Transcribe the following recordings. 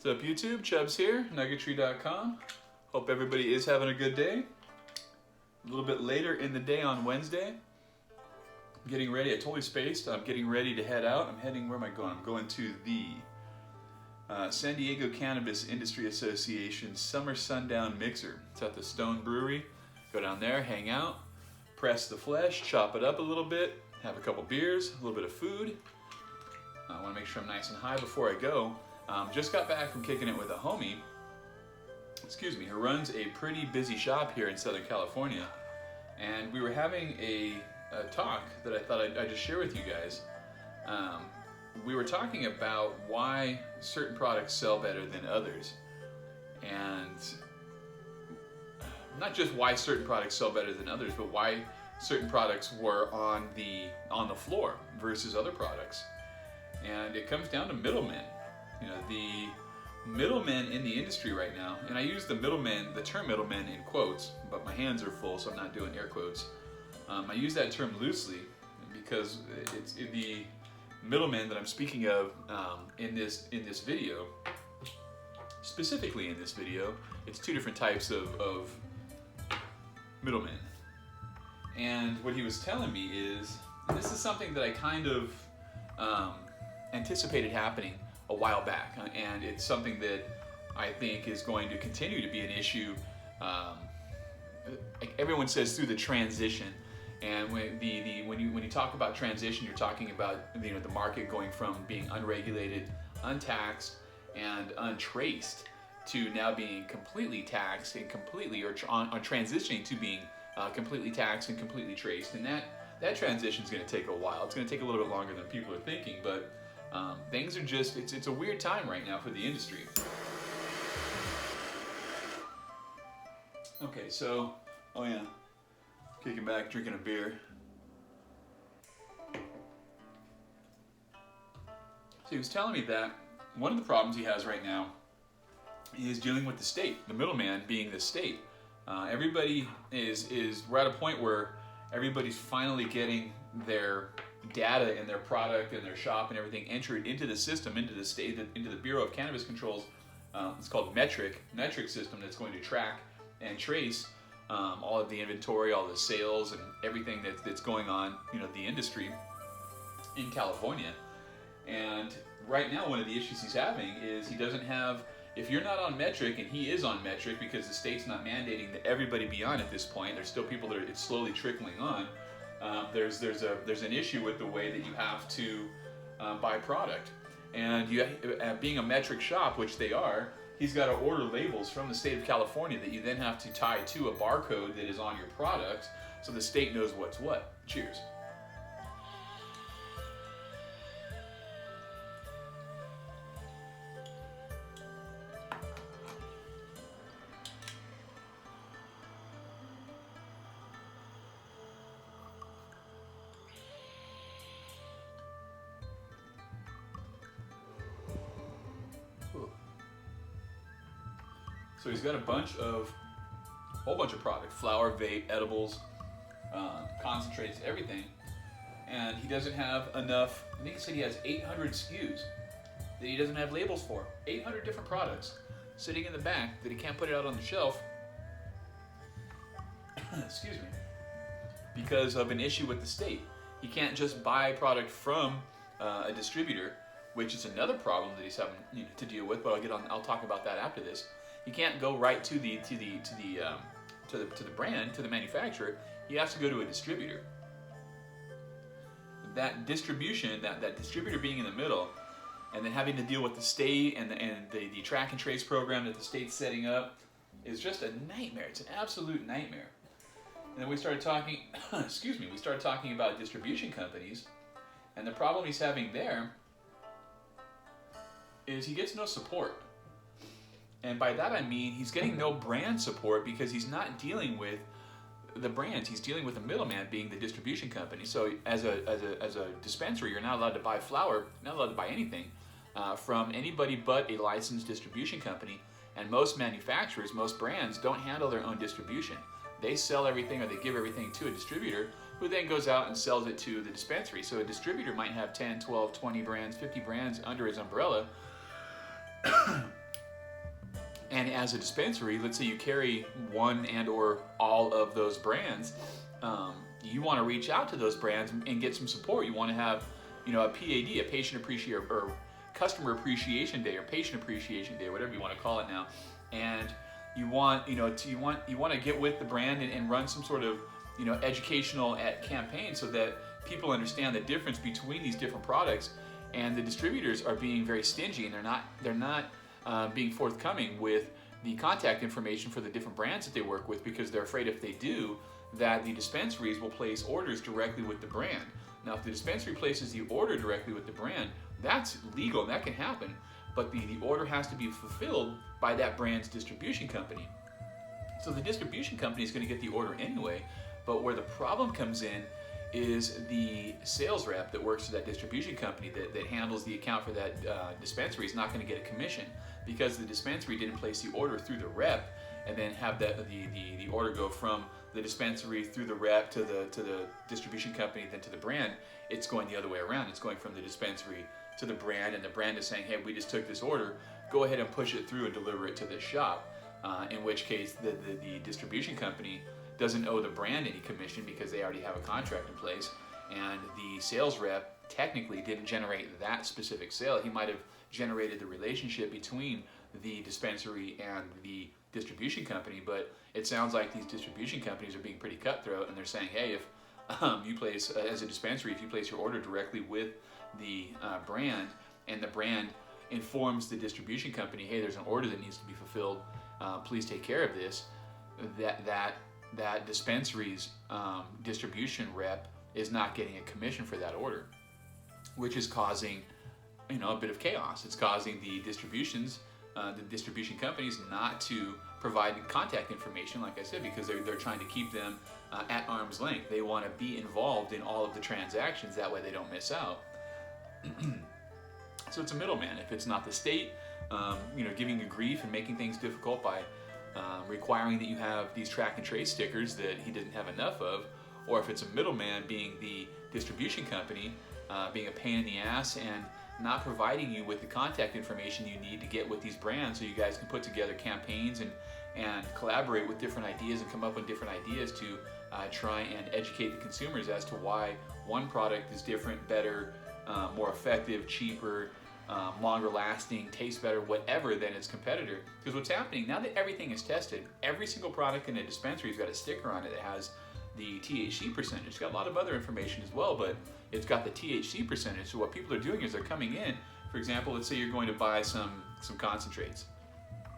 What's up YouTube? Chubbs here, NUGGETRY.com. Hope everybody is having a good day. A little bit later in the day on Wednesday. I'm getting ready, I totally spaced. I'm getting ready to head out. I'm heading, where am I going? I'm going to the San Diego Cannabis Industry Association Summer Sundown Mixer. It's at the Stone Brewery. Go down there, hang out, press the flesh, chop it up a little bit, have a couple beers, a little bit of food. I want to make sure I'm nice and high before I go. Just got back from kicking it with a homie, who runs a pretty busy shop here in Southern California. And we were having a talk that I thought I'd just share with you guys. We were talking about why certain products sell better than others. And not just why certain products sell better than others, but why certain products were on the floor versus other products. And it comes down to middlemen. You know, the middlemen in the industry right now, and I use the term middlemen in quotes, but my hands are full, so I'm not doing air quotes. I use that term loosely because it's the middlemen that I'm speaking of in this video. Specifically in this video, it's two different types of middlemen. And what he was telling me is, and this is something that I kind of anticipated happening a while back, and it's something that I think is going to continue to be an issue. Like everyone says, through the transition. And when you talk about transition, you're talking about the market going from being unregulated, untaxed, and untraced to now being completely taxed and completely, or on transitioning to being completely taxed and completely traced. And that transition is going to take a while. It's going to take a little bit longer than people are thinking, but things are just, it's a weird time right now for the industry. Okay, so, oh yeah, kicking back, drinking a beer. So he was telling me that one of the problems he has right now is dealing with the state, the middleman being the state. Everybody we're at a point where everybody's finally getting their data and their product and their shop and everything entered into the system, into the state, into the Bureau of Cannabis Control's, it's called metric system that's going to track and trace all of the inventory, all the sales, and everything that's going on, the industry in California. And right now, one of the issues he's having is he doesn't have, if you're not on metric, and he is on metric because the state's not mandating that everybody be on at this point, there's still people that it's slowly trickling on. There's an issue with the way that you have to buy product, and being a metric shop, which they are, he's got to order labels from the state of California that you then have to tie to a barcode that is on your product, so the state knows what's what. Cheers. So he's got a whole bunch of product, flower, vape, edibles, concentrates, everything. And he doesn't have enough, I think he said he has 800 SKUs that he doesn't have labels for. 800 different products sitting in the back that he can't put it out on the shelf, excuse me, because of an issue with the state. He can't just buy product from a distributor, which is another problem that he's having to deal with, but I'll talk about that after this. He can't go right to the brand, to the manufacturer. He has to go to a distributor. That distribution, that distributor being in the middle, and then having to deal with the state and the track and trace program that the state's setting up, is just a nightmare. It's an absolute nightmare. And then we started talking, we started talking about distribution companies, and the problem he's having there is he gets no support. And by that I mean he's getting no brand support because he's not dealing with the brands. He's dealing with a middleman being the distribution company. So as a dispensary, you're not allowed to buy flower, not allowed to buy anything from anybody but a licensed distribution company. And most manufacturers, most brands don't handle their own distribution. They sell everything, or they give everything to a distributor who then goes out and sells it to the dispensary. So a distributor might have 10, 12, 20 brands, 50 brands under his umbrella. And as a dispensary, let's say you carry one and or all of those brands, you want to reach out to those brands and get some support. You want to have, a PAD, a patient appreciation or customer appreciation day or patient appreciation day, whatever you want to call it now. And you want, you want to get with the brand and run some sort of, educational campaign so that people understand the difference between these different products. And the distributors are being very stingy, and they're not being forthcoming with the contact information for the different brands that they work with, because they're afraid if they do, that the dispensaries will place orders directly with the brand. Now, if the dispensary places the order directly with the brand, that's legal and that can happen, but the order has to be fulfilled by that brand's distribution company. So the distribution company is going to get the order anyway, but where the problem comes in is the sales rep that works for that distribution company that handles the account for that dispensary is not going to get a commission, because the dispensary didn't place the order through the rep and then have the order go from the dispensary through the rep to the distribution company, then to the brand. It's going the other way around. It's going from the dispensary to the brand, and the brand is saying, hey, we just took this order, go ahead and push it through and deliver it to this shop, in which case the distribution company doesn't owe the brand any commission because they already have a contract in place, and the sales rep technically didn't generate that specific sale. He might have generated the relationship between the dispensary and the distribution company, but it sounds like these distribution companies are being pretty cutthroat, and they're saying, hey, if you place, as a dispensary, if you place your order directly with the brand, and the brand informs the distribution company, hey, there's an order that needs to be fulfilled, please take care of this, that dispensary's distribution rep is not getting a commission for that order, which is causing a bit of chaos. It's causing the distribution companies not to provide contact information, like I said, because they're trying to keep them at arm's length. They want to be involved in all of the transactions, that way they don't miss out. So it's a middleman. If it's not the state, giving you grief and making things difficult by requiring that you have these track and trace stickers that he didn't have enough of, or if it's a middleman being the distribution company, being a pain in the ass and not providing you with the contact information you need to get with these brands so you guys can put together campaigns and collaborate with different ideas and come up with different ideas to try and educate the consumers as to why one product is different, better, more effective, cheaper, longer lasting, tastes better, whatever, than its competitor. Because what's happening, now that everything is tested, every single product in a dispensary has got a sticker on it that has the THC percentage. It's got a lot of other information as well, but it's got the THC percentage. So what people are doing is they're coming in, for example, let's say you're going to buy some concentrates,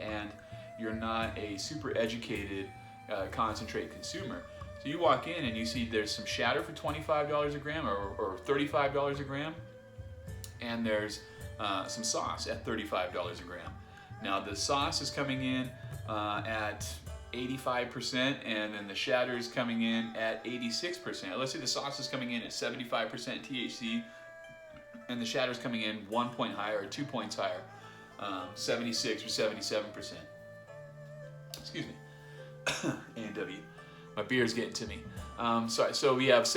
and you're not a super educated concentrate consumer. So you walk in and you see there's some shatter for $25 a gram or $35 a gram, and there's some sauce at $35 a gram. Now the sauce is coming in at 85%, and then the shatter is coming in at 86%. Let's say the sauce is coming in at 75% THC, and the shatter is coming in 1 point higher or 2 points higher, 76 or 77%. Excuse me. A&W. My beer's getting to me. So we have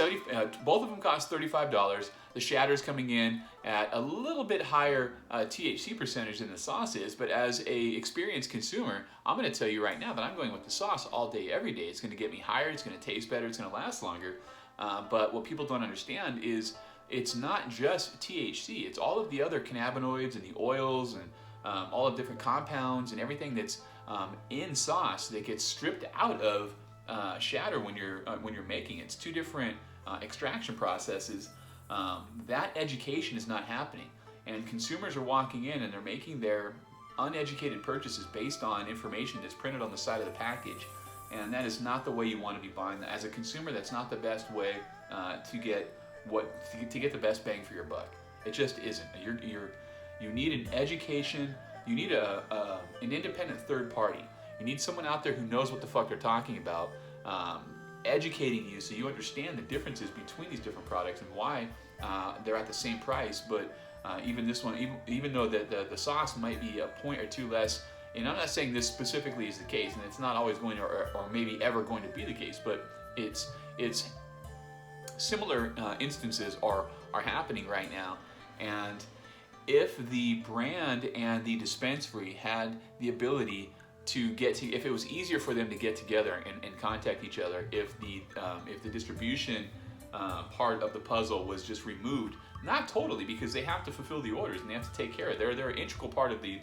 both of them cost $35. The shatter's coming in at a little bit higher THC percentage than the sauce is, but as a experienced consumer, I'm going to tell you right now that I'm going with the sauce all day, every day. It's going to get me higher, it's going to taste better, it's going to last longer. But what people don't understand is it's not just THC, it's all of the other cannabinoids and the oils and all of different compounds and everything that's in sauce that gets stripped out of shatter when you're making it. It's two different extraction processes. That education is not happening, and consumers are walking in and they're making their uneducated purchases based on information that's printed on the side of the package, and that is not the way you want to be buying that. As a consumer, that's not the best way to get the best bang for your buck. It just isn't. You need an education. You need an independent third party. You need someone out there who knows what the fuck they're talking about, educating you so you understand the differences between these different products and why they're at the same price. But even this one, even though the sauce might be a point or two less, and I'm not saying this specifically is the case, and it's not always going to, or maybe ever going to be the case, but it's similar instances are happening right now. And if the brand and the dispensary had the ability if it was easier for them to get together and contact each other, if the distribution part of the puzzle was just removed, not totally, because they have to fulfill the orders and they have to take care of it. They're an integral part of the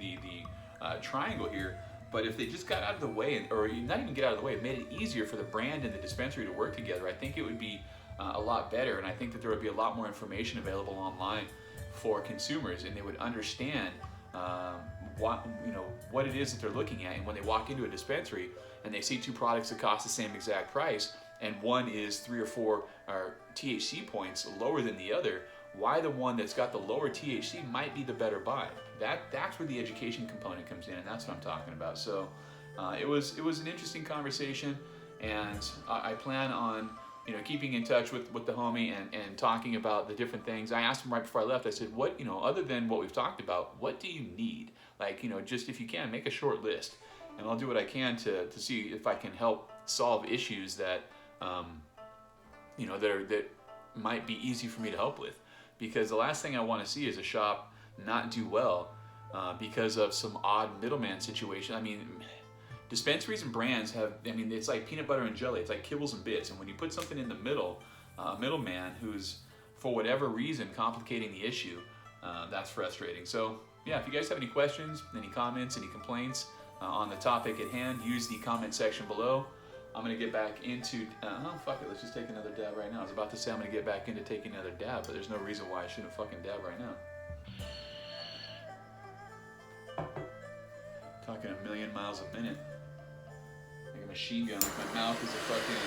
triangle here. But if they just got out of the way, or not even get out of the way, it made it easier for the brand and the dispensary to work together, I think it would be a lot better, and I think that there would be a lot more information available online for consumers, and they would understand what it is that they're looking at. And when they walk into a dispensary and they see two products that cost the same exact price, and one is 3 or 4 THC points lower than the other, why the one that's got the lower THC might be the better buy. That's where the education component comes in, and that's what I'm talking about. So it was an interesting conversation, and I plan on keeping in touch with the homie and talking about the different things. I asked him right before I left, I said, what, other than what we've talked about, what do you need? Like, just if you can, make a short list, and I'll do what I can to see if I can help solve issues that, that might be easy for me to help with. Because the last thing I want to see is a shop not do well because of some odd middleman situation. I mean, dispensaries and brands have, it's like peanut butter and jelly. It's like kibbles and bits. And when you put something in the middle, middleman who's, for whatever reason, complicating the issue, that's frustrating. So, yeah, if you guys have any questions, any comments, any complaints on the topic at hand, use the comment section below. I'm going to get back into, fuck it, let's just take another dab right now. I was about to say I'm going to get back into taking another dab, but there's no reason why I shouldn't fucking dab right now. Talking a million miles a minute. Like a machine gun, like my mouth is a fucking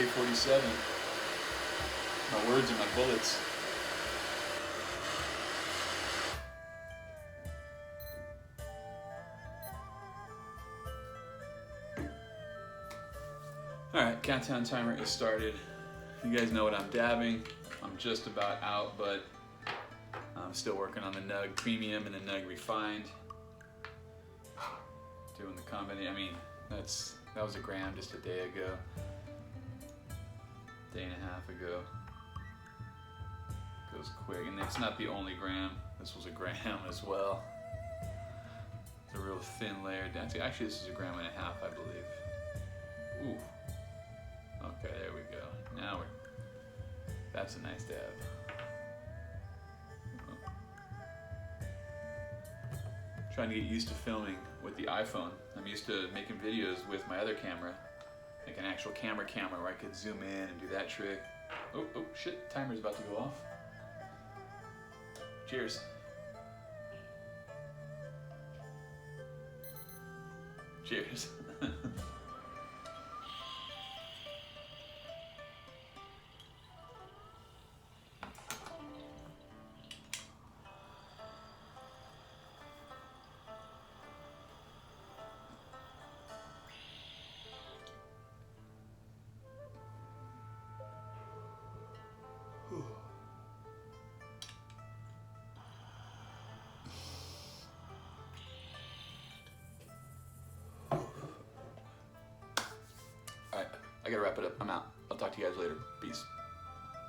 AK-47. My words are my bullets. Alright, countdown timer is started. You guys know what I'm dabbing. I'm just about out, but I'm still working on the Nug Premium and the Nug Refined. Doing the combination. That was a gram just a day ago. Day and a half ago. Goes quick, and it's not the only gram. This was a gram as well. It's a real thin layer. Actually, this is a gram and a half, I believe. Ooh. Okay, there we go. Now that's a nice dab. Trying to get used to filming with the iPhone. I'm used to making videos with my other camera, like an actual camera where I could zoom in and do that trick. Oh shit, timer's about to go off. Cheers. Cheers. I gotta wrap it up. I'm out. I'll talk to you guys later. Peace.